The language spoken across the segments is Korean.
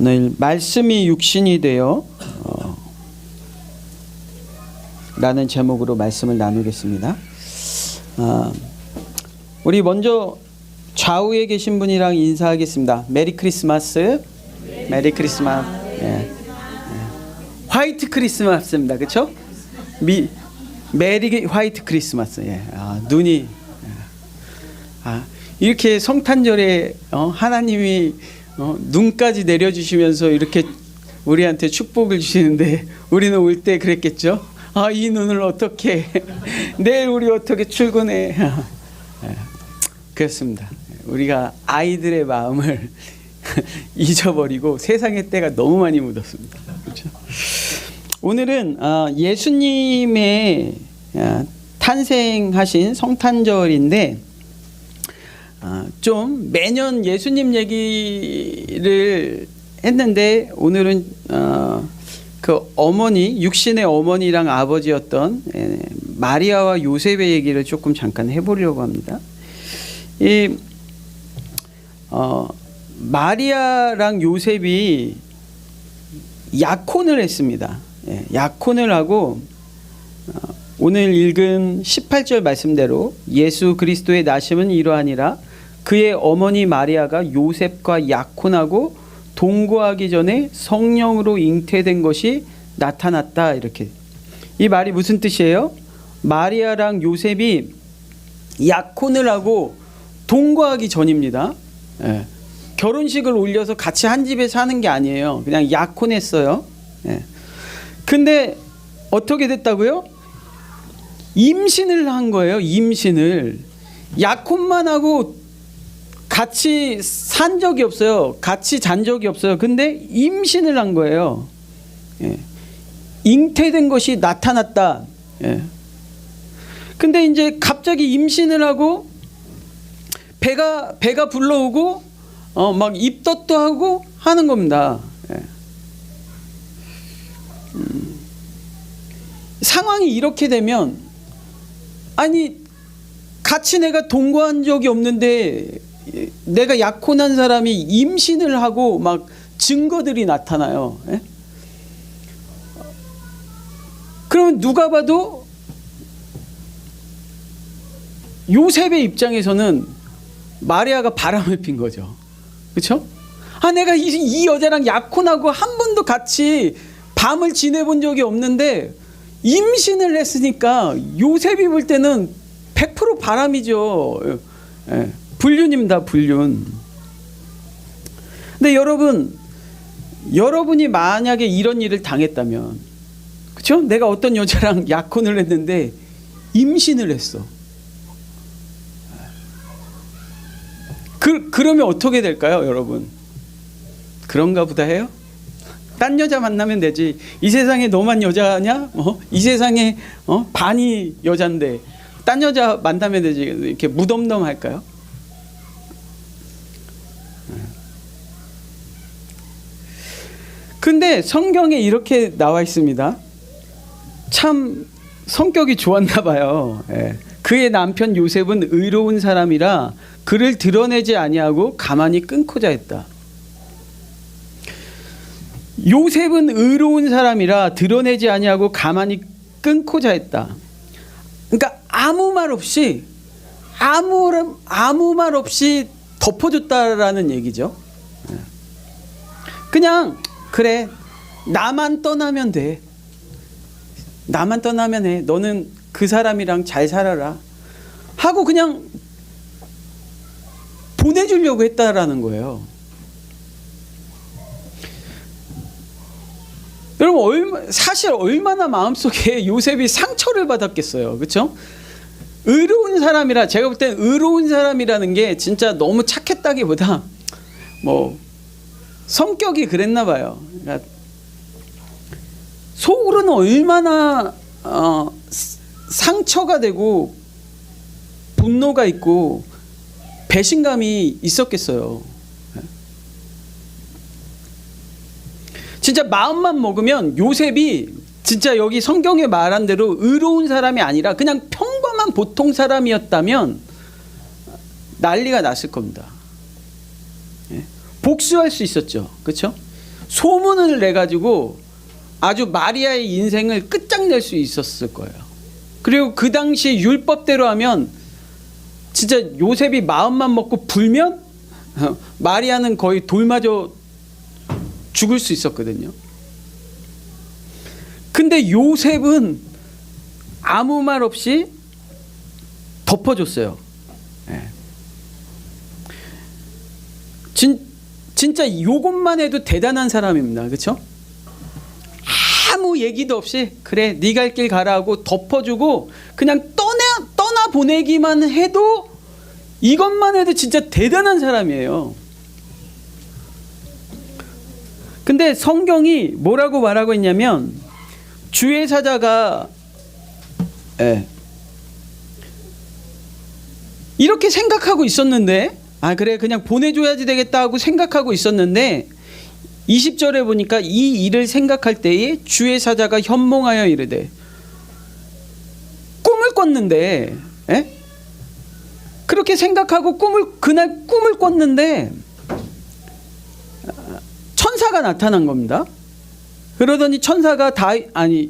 오늘 말씀이 육신이 되어 라는 제목으로 말씀을 나누겠습니다. 우리 먼저 좌우에 계신 분이랑 인사하겠습니다. 메리 크리스마스. 메리 크리스마스. 예. 화이트 크리스마스입니다. 그렇죠? 메리 화이트 크리스마스. 예. 눈이 이렇게 성탄절에 하나님이 눈까지 내려주시면서 이렇게 우리한테 축복을 주시는데 우리는 올 때 그랬겠죠? 이 눈을 어떻게 내일 우리 어떻게 출근해? 그렇습니다. 우리가 아이들의 마음을 잊어버리고 세상의 때가 너무 많이 묻었습니다. 그렇죠? 오늘은 예수님의 탄생하신 성탄절인데 좀 매년 예수님 얘기를 했는데 오늘은 그 어머니, 육신의 어머니랑 아버지였던 마리아와 요셉의 얘기를 조금 잠깐 해보려고 합니다. 이 마리아랑 요셉이 약혼을 했습니다. 약혼을 하고 오늘 읽은 18절 말씀대로 예수 그리스도의 나심은 이러하니라. 그의 어머니 마리아가 요셉과 약혼하고 동거하기 전에 성령으로 잉태된 것이 나타났다. 이렇게. 이 말이 무슨 뜻이에요? 마리아랑 요셉이 약혼을 하고 동거하기 전입니다. 결혼식을 올려서 같이 한 집에 사는 게 아니에요. 그냥 약혼했어요. 근데 어떻게 됐다고요? 임신을 한 거예요. 임신을. 약혼만 하고 같이 산 적이 없어요. 같이 잔 적이 없어요. 근데 임신을 한 거예요. 잉태된 것이 나타났다. 근데 이제 갑자기 임신을 하고 배가 불러오고 막 입덧도 하고 하는 겁니다. 상황이 이렇게 되면 아니 같이 내가 동거한 적이 없는데 내가 약혼한 사람이 임신을 하고 막 증거들이 나타나요. 그러면 누가 봐도 요셉의 입장에서는 마리아가 바람을 핀 거죠. 그렇죠? 내가 이 여자랑 약혼하고 한 번도 같이 밤을 지내본 적이 없는데 임신을 했으니까 요셉이 볼 때는 100% 바람이죠. 불륜입니다. 불륜. 근데 여러분이 만약에 이런 일을 당했다면, 그렇죠? 내가 어떤 여자랑 약혼을 했는데 임신을 했어. 그러면 어떻게 될까요, 여러분? 그런가 보다 해요? 딴 여자 만나면 되지. 이 세상에 너만 여자냐? 이 세상에 반이 여잔데 딴 여자 만나면 되지. 이렇게 무덤덤할까요? 근데 성경에 이렇게 나와 있습니다. 참 성격이 좋았나 봐요. 그의 남편 요셉은 의로운 사람이라 그를 드러내지 아니하고 가만히 끊고자 했다. 요셉은 의로운 사람이라 드러내지 아니하고 가만히 끊고자 했다. 그러니까 아무 말 없이 덮어줬다라는 얘기죠. 그냥 그래, 나만 떠나면 돼. 나만 떠나면 해. 너는 그 사람이랑 잘 살아라 하고 그냥 보내주려고 했다라는 거예요. 여러분 사실 얼마나 마음속에 요셉이 상처를 받았겠어요. 그렇죠? 의로운 사람이라, 제가 볼 땐 의로운 사람이라는 게 진짜 너무 착했다기보다 성격이 그랬나 봐요. 그러니까 속으로는 얼마나 상처가 되고 분노가 있고 배신감이 있었겠어요. 진짜 마음만 먹으면 요셉이 진짜 여기 성경에 말한 대로 의로운 사람이 아니라 그냥 평범한 보통 사람이었다면 난리가 났을 겁니다. 복수할 수 있었죠. 그렇죠? 소문을 내 가지고 아주 마리아의 인생을 끝장낼 수 있었을 거예요. 그리고 그 당시 율법대로 하면 진짜 요셉이 마음만 먹고 불면 마리아는 거의 돌 맞아 죽을 수 있었거든요. 근데 요셉은 아무 말 없이 덮어줬어요. 진짜 요것만 해도 대단한 사람입니다. 그렇죠? 아무 얘기도 없이 그래 네 갈 길 가라 하고 덮어주고 그냥 떠나 보내기만 해도 이것만 해도 진짜 대단한 사람이에요. 근데 성경이 뭐라고 말하고 있냐면 주의 사자가 이렇게 생각하고 있었는데 아 그래 그냥 보내줘야지 되겠다 하고 생각하고 있었는데 20절에 보니까 이 일을 생각할 때에 주의 사자가 현몽하여 이르되 꿈을 꿨는데 그렇게 생각하고 그날 꿈을 꿨는데 천사가 나타난 겁니다. 그러더니 천사가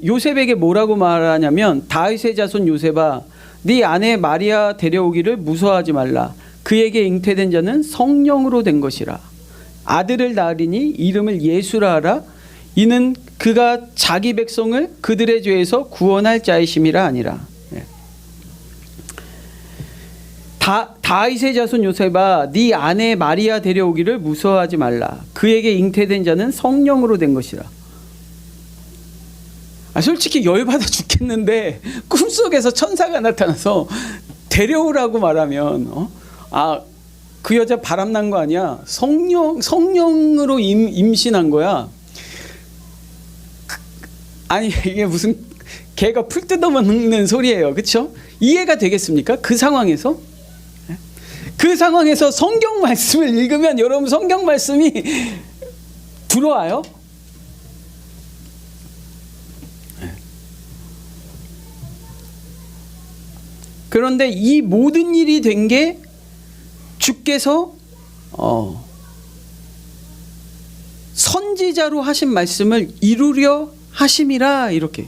요셉에게 뭐라고 말하냐면 다윗의 자손 요셉아 네 아내 마리아 데려오기를 무서워하지 말라. 그에게 잉태된 자는 성령으로 된 것이라. 아들을 낳으리니 이름을 예수라 하라. 이는 그가 자기 백성을 그들의 죄에서 구원할 자이심이라 아니라. 다윗의 자손 요셉아 네 아내 마리아 데려오기를 무서워하지 말라. 그에게 잉태된 자는 성령으로 된 것이라. 솔직히 열받아 죽겠는데 꿈속에서 천사가 나타나서 데려오라고 말하면 그 여자 바람난 거 아니야? 성령으로 임신한 거야. 아니 이게 무슨 개가 풀 뜯어먹는 소리예요. 그렇죠? 이해가 되겠습니까? 그 상황에서? 그 상황에서 성경 말씀을 읽으면 여러분 성경 말씀이 들어와요? 그런데 이 모든 일이 된 게 주께서 선지자로 하신 말씀을 이루려 하심이라. 이렇게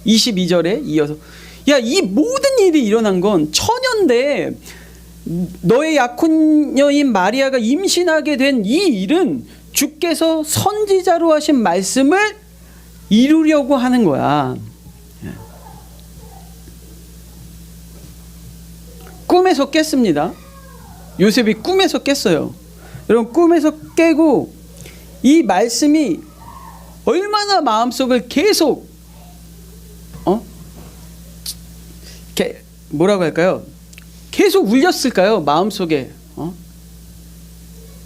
22절에 이어서 이 모든 일이 일어난 건 천연데 너의 약혼녀인 마리아가 임신하게 된 이 일은 주께서 선지자로 하신 말씀을 이루려고 하는 거야. 꿈에서 깼습니다. 요셉이 꿈에서 깼어요. 여러분 꿈에서 깨고 이 말씀이 얼마나 마음속을 계속 뭐라고 할까요? 계속 울렸을까요? 마음속에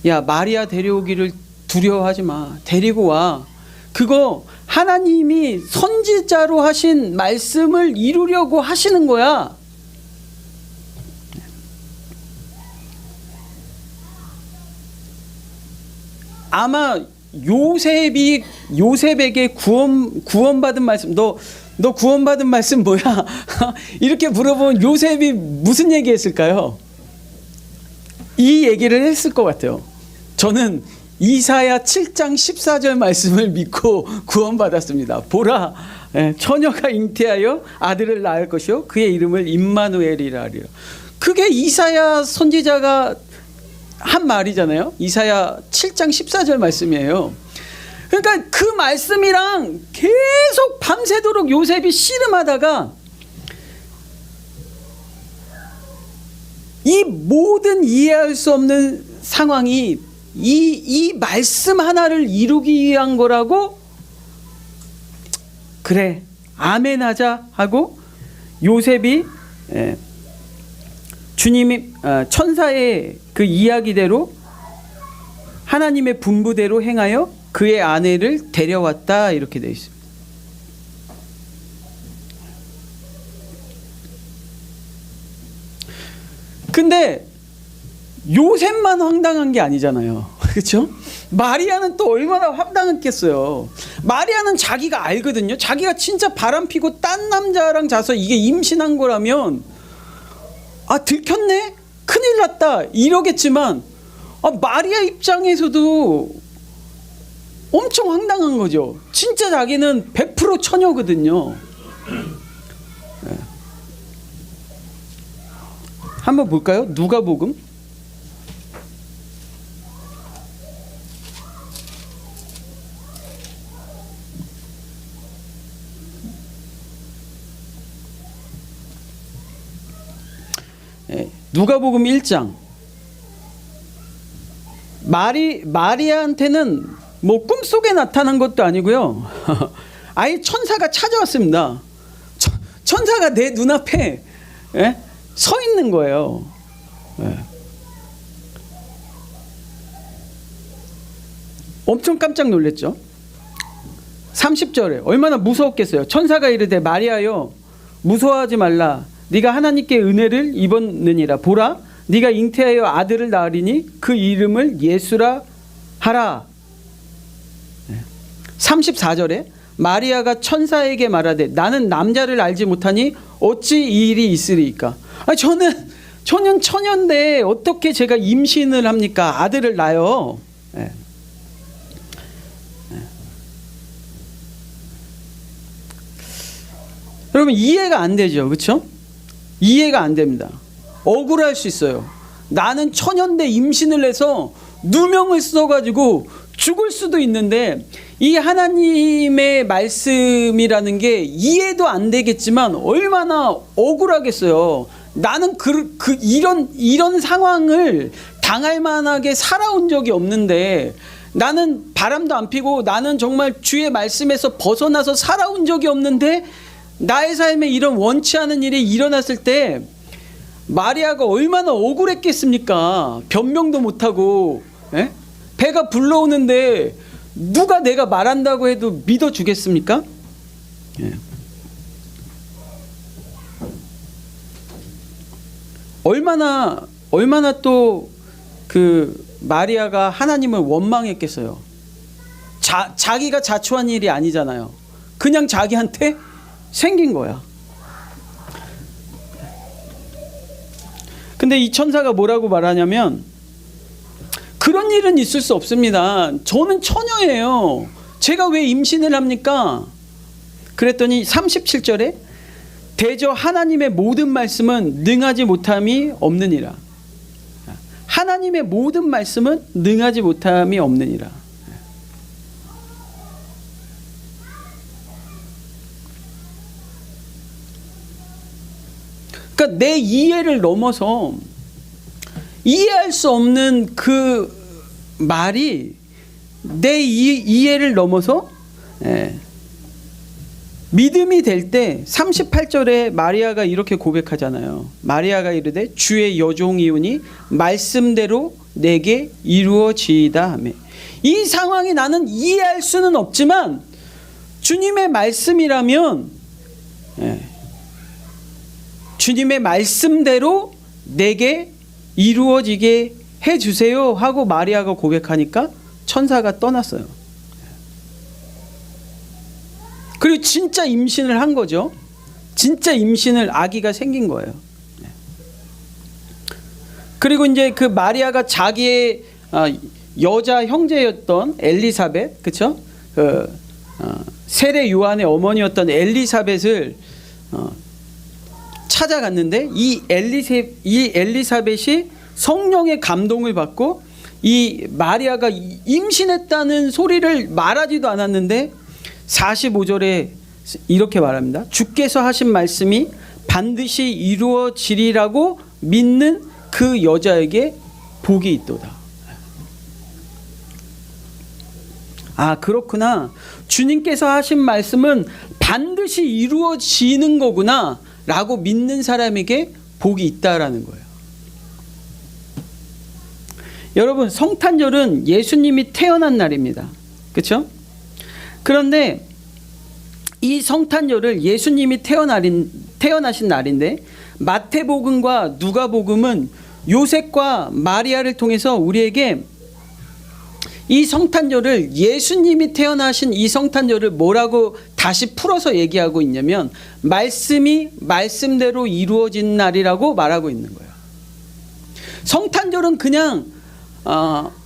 야 마리아 데려오기를 두려워하지 마. 데리고 와. 그거 하나님이 선지자로 하신 말씀을 이루려고 하시는 거야. 아마 요셉에게 구원받은 말씀, 너 구원받은 말씀 뭐야? 이렇게 물어보면 요셉이 무슨 얘기했을까요? 이 얘기를 했을 것 같아요. 저는 이사야 7장 14절 말씀을 믿고 구원받았습니다. 보라, 처녀가 잉태하여 아들을 낳을 것이요 그의 이름을 임마누엘이라 하리라. 그게 이사야 선지자가 한 말이잖아요. 이사야 7장 14절 말씀이에요. 그러니까 그 말씀이랑 계속 밤새도록 요셉이 씨름하다가 이 모든 이해할 수 없는 상황이 이 말씀 하나를 이루기 위한 거라고 그래 아멘 하자 하고 요셉이 주님이 천사의 그 이야기대로 하나님의 분부대로 행하여 그의 아내를 데려왔다. 이렇게 되어 있습니다. 근데 요셉만 황당한 게 아니잖아요. 그렇죠? 마리아는 또 얼마나 황당했겠어요. 마리아는 자기가 알거든요. 자기가 진짜 바람피고 딴 남자랑 자서 이게 임신한 거라면 들켰네? 큰일 났다 이러겠지만 마리아 입장에서도 엄청 황당한 거죠. 진짜 자기는 100% 처녀거든요. 네. 한번 볼까요? 누가복음 1장. 마리아한테는 뭐 꿈속에 나타난 것도 아니고요. 아예 천사가 찾아왔습니다. 천사가 내 눈앞에 서 있는 거예요. 엄청 깜짝 놀랐죠. 30절에 얼마나 무서웠겠어요. 천사가 이르되 마리아여 무서워하지 말라. 네가 하나님께 은혜를 입었느니라. 보라 네가 잉태하여 아들을 낳으리니 그 이름을 예수라 하라. 34절에 마리아가 천사에게 말하되 나는 남자를 알지 못하니 어찌 이 일이 있으리이까. 저는 처녀인데 어떻게 제가 임신을 합니까? 아들을 낳아요. 여러분 이해가 안 되죠, 그렇죠? 이해가 안 됩니다. 억울할 수 있어요. 나는 처녀인데 임신을 해서 누명을 써가지고 죽을 수도 있는데 이 하나님의 말씀이라는 게 이해도 안 되겠지만 얼마나 억울하겠어요. 나는 이런 상황을 당할 만하게 살아온 적이 없는데, 나는 바람도 안 피고 나는 정말 주의 말씀에서 벗어나서 살아온 적이 없는데 나의 삶에 이런 원치 않은 일이 일어났을 때 마리아가 얼마나 억울했겠습니까? 변명도 못하고 배가 불러오는데 누가 내가 말한다고 해도 믿어주겠습니까? 얼마나 또 그 마리아가 하나님을 원망했겠어요. 자기가 자초한 일이 아니잖아요. 그냥 자기한테 생긴 거야. 근데 이 천사가 뭐라고 말하냐면 그런 일은 있을 수 없습니다. 저는 처녀예요. 제가 왜 임신을 합니까? 그랬더니 37절에 대저 하나님의 모든 말씀은 능하지 못함이 없느니라. 하나님의 모든 말씀은 능하지 못함이 없느니라. 그러니까 내 이해를 넘어서 이해할 수 없는 그 말이 내 이해를 넘어서 믿음이 될 때 38절에 마리아가 이렇게 고백하잖아요. 마리아가 이르되 주의 여종이오니 말씀대로 내게 이루어지이다 하며. 이 상황이 나는 이해할 수는 없지만 주님의 말씀이라면 주님의 말씀대로 내게 이루어지게 해주세요 하고 마리아가 고백하니까 천사가 떠났어요. 그리고 진짜 임신을 한 거죠. 진짜 임신을 아기가 생긴 거예요. 그리고 이제 그 마리아가 자기의 여자 형제였던 엘리사벳, 그렇죠? 세례 요한의 어머니였던 엘리사벳을 찾아갔는데 이 엘리사벳이 성령의 감동을 받고 이 마리아가 임신했다는 소리를 말하지도 않았는데 45절에 이렇게 말합니다. 주께서 하신 말씀이 반드시 이루어지리라고 믿는 그 여자에게 복이 있도다. 아, 그렇구나. 주님께서 하신 말씀은 반드시 이루어지는 거구나 라고 믿는 사람에게 복이 있다라는 거예요. 여러분, 성탄절은 예수님이 태어난 날입니다. 그렇죠? 그런데 이 성탄절을 예수님이 태어나신 날인데 마태복음과 누가복음은 요셉과 마리아를 통해서 우리에게 이 성탄절을, 예수님이 태어나신 이 성탄절을 뭐라고 다시 풀어서 얘기하고 있냐면 말씀이 말씀대로 이루어진 날이라고 말하고 있는 거예요. 성탄절은 그냥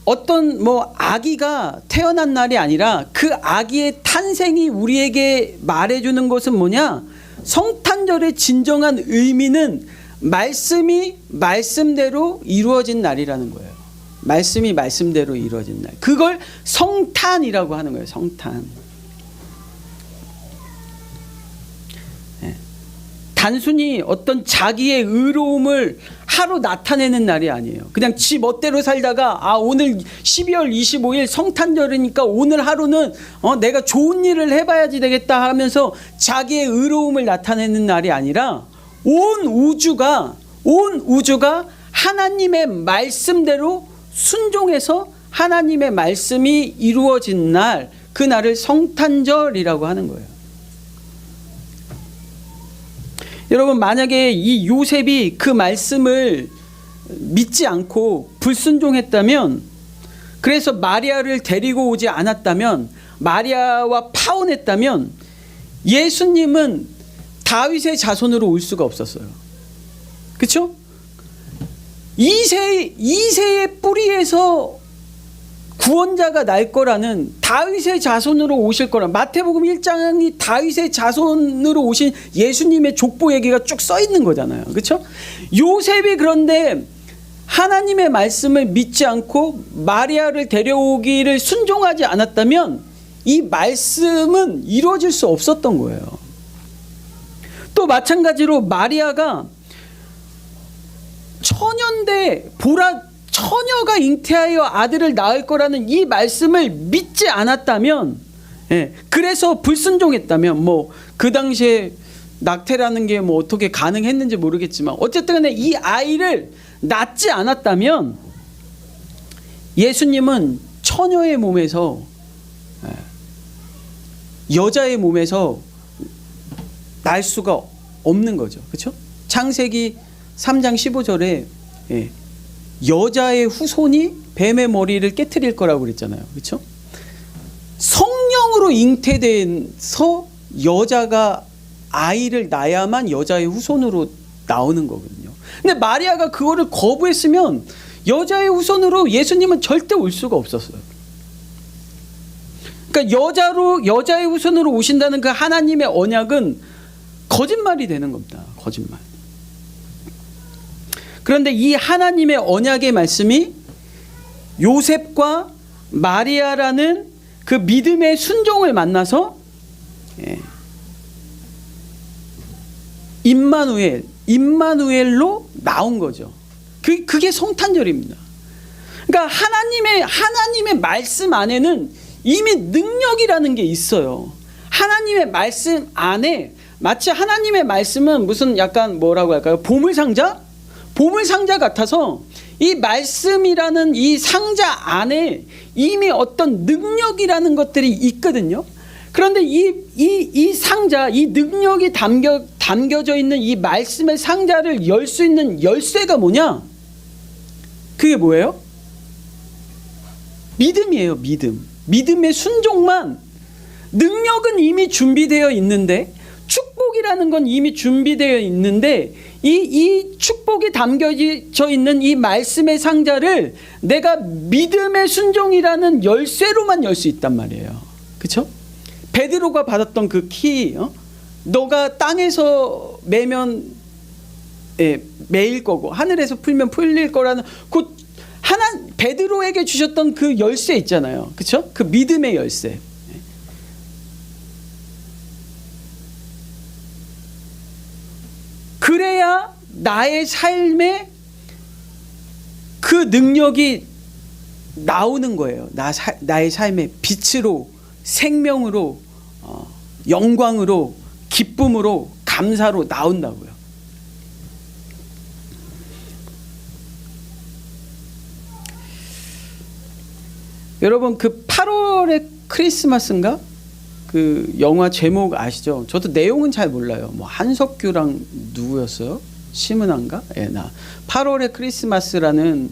어떤 뭐 아기가 태어난 날이 아니라 그 아기의 탄생이 우리에게 말해주는 것은 뭐냐? 성탄절의 진정한 의미는 말씀이 말씀대로 이루어진 날이라는 거예요. 말씀이 말씀대로 이루어진 날. 그걸 성탄이라고 하는 거예요. 성탄. 단순히 어떤 자기의 의로움을 하루 나타내는 날이 아니에요. 그냥 지 멋대로 살다가 오늘 12월 25일 성탄절이니까 오늘 하루는 내가 좋은 일을 해봐야지 되겠다 하면서 자기의 의로움을 나타내는 날이 아니라 온 우주가 하나님의 말씀대로 순종해서 하나님의 말씀이 이루어진 날, 그 날을 성탄절이라고 하는 거예요. 여러분, 만약에 이 요셉이 그 말씀을 믿지 않고 불순종했다면, 그래서 마리아를 데리고 오지 않았다면, 마리아와 파혼했다면 예수님은 다윗의 자손으로 올 수가 없었어요. 그렇죠? 이새의 뿌리에서 구원자가 날 거라는, 다윗의 자손으로 오실 거라, 마태복음 1장이 다윗의 자손으로 오신 예수님의 족보 얘기가 쭉 써 있는 거잖아요. 그렇죠? 요셉이 그런데 하나님의 말씀을 믿지 않고 마리아를 데려오기를 순종하지 않았다면 이 말씀은 이루어질 수 없었던 거예요. 또 마찬가지로 마리아가 처녀가 잉태하여 아들을 낳을 거라는 이 말씀을 믿지 않았다면, 그래서 불순종했다면, 뭐 그 당시에 낙태라는 게 뭐 어떻게 가능했는지 모르겠지만 어쨌든 간에 이 아이를 낳지 않았다면 예수님은 처녀의 몸에서, 여자의 몸에서 날 수가 없는 거죠. 그렇죠? 창세기 3장 15절에 여자의 후손이 뱀의 머리를 깨트릴 거라고 그랬잖아요. 그렇죠? 성령으로 잉태돼서 여자가 아이를 낳아야만 여자의 후손으로 나오는 거거든요. 근데 마리아가 그거를 거부했으면 여자의 후손으로 예수님은 절대 올 수가 없었어요. 그러니까 여자의 후손으로 오신다는 그 하나님의 언약은 거짓말이 되는 겁니다. 거짓말. 그런데 이 하나님의 언약의 말씀이 요셉과 마리아라는 그 믿음의 순종을 만나서 임마누엘로 나온 거죠. 그게 성탄절입니다. 그러니까 하나님의 말씀 안에는 이미 능력이라는 게 있어요. 하나님의 말씀 안에, 마치 하나님의 말씀은 무슨 약간 뭐라고 할까요? 보물상자 같아서 이 말씀이라는 이 상자 안에 이미 어떤 능력이라는 것들이 있거든요. 그런데 이 상자, 이 능력이 담겨져 있는 이 말씀의 상자를 열 수 있는 열쇠가 뭐냐? 그게 뭐예요? 믿음이에요. 믿음의 순종만. 능력은 이미 준비되어 있는데, 축복이라는 건 이미 준비되어 있는데, 이 축복이 담겨져 있는 이 말씀의 상자를 내가 믿음의 순종이라는 열쇠로만 열 수 있단 말이에요. 그렇죠? 베드로가 받았던 그 키, 너가 땅에서 매면 매일 거고 하늘에서 풀면 풀릴 거라는 그 베드로에게 주셨던 그 열쇠 있잖아요. 그렇죠? 그 믿음의 열쇠. 그래야 나의 삶에 그 능력이 나오는 거예요. 나의 삶의 빛으로, 생명으로, 영광으로, 기쁨으로, 감사로 나온다고요. 여러분, 그 8월의 크리스마스인가? 그 영화 제목 아시죠? 저도 내용은 잘 몰라요. 뭐 한석규랑 누구였어요? 심은한가? 8월의 크리스마스라는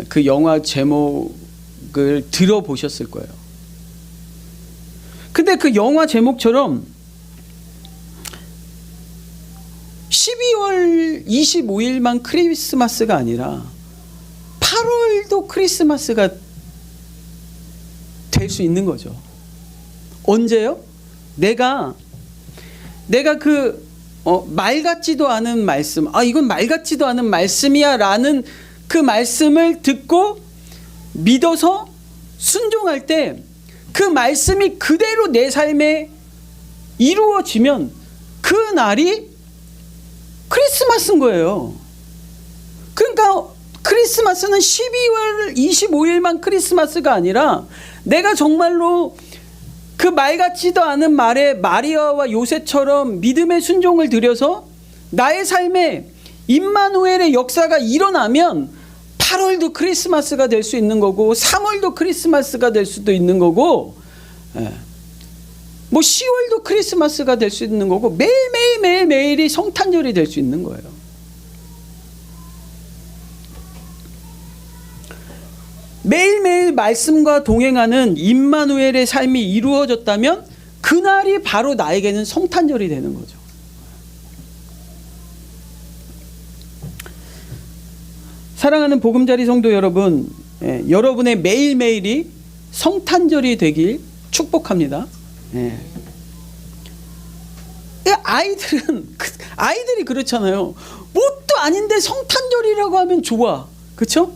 그 영화 제목을 들어보셨을 거예요. 근데 그 영화 제목처럼 12월 25일만 크리스마스가 아니라 8월 8월도 크리스마스가 될 수 있는 거죠. 언제요? 내가 그 말 같지도 않은 말씀, 이건 말 같지도 않은 말씀이야 라는 그 말씀을 듣고 믿어서 순종할 때 그 말씀이 그대로 내 삶에 이루어지면 그 날이 크리스마스인 거예요. 그러니까 크리스마스는 12월 25일만 크리스마스가 아니라 내가 정말로 그 말 같지도 않은 말에 마리아와 요셉처럼 믿음의 순종을 들여서 나의 삶에 임마누엘의 역사가 일어나면 8월도 크리스마스가 될 수 있는 거고 3월도 크리스마스가 될 수도 있는 거고 뭐 10월도 크리스마스가 될 수 있는 거고 매일이 성탄절이 될 수 있는 거예요. 매일매일 말씀과 동행하는 임마누엘의 삶이 이루어졌다면 그날이 바로 나에게는 성탄절이 되는 거죠. 사랑하는 보금자리 성도 여러분, 여러분의 매일매일이 성탄절이 되길 축복합니다. 아이들이 그렇잖아요. 뭣도 아닌데 성탄절이라고 하면 좋아. 그렇죠?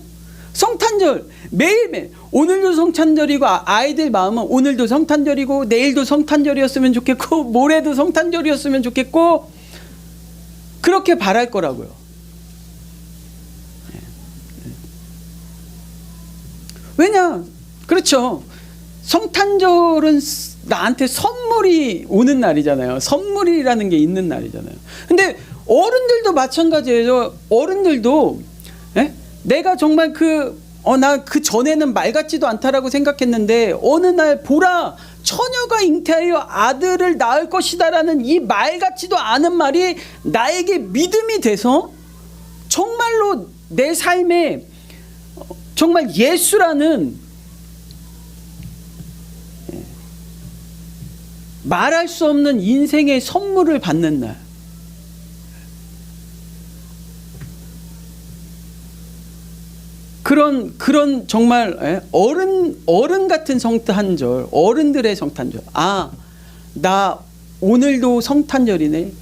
성탄절 매일매일, 오늘도 성탄절이고 아이들 마음은 오늘도 성탄절이고 내일도 성탄절이었으면 좋겠고 모레도 성탄절이었으면 좋겠고 그렇게 바랄 거라고요. 왜냐? 그렇죠. 성탄절은 나한테 선물이 오는 날이잖아요. 선물이라는 게 있는 날이잖아요. 근데 어른들도 마찬가지예요. 어른들도 내가 정말 나 그 전에는 말 같지도 않다라고 생각했는데 어느 날 보라 처녀가 잉태하여 아들을 낳을 것이다라는 이 말 같지도 않은 말이 나에게 믿음이 돼서 정말로 내 삶에 정말 예수라는 말할 수 없는 인생의 선물을 받는 날. 그런 정말 어른 같은 성탄절, 어른들의 성탄절. 나 오늘도 성탄절이네.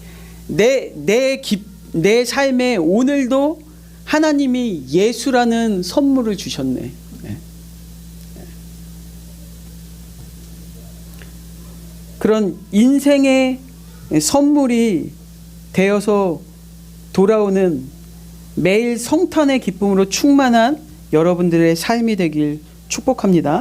내 삶에 오늘도 하나님이 예수라는 선물을 주셨네. 그런 인생의 선물이 되어서 돌아오는 매일 성탄의 기쁨으로 충만한 여러분들의 삶이 되길 축복합니다.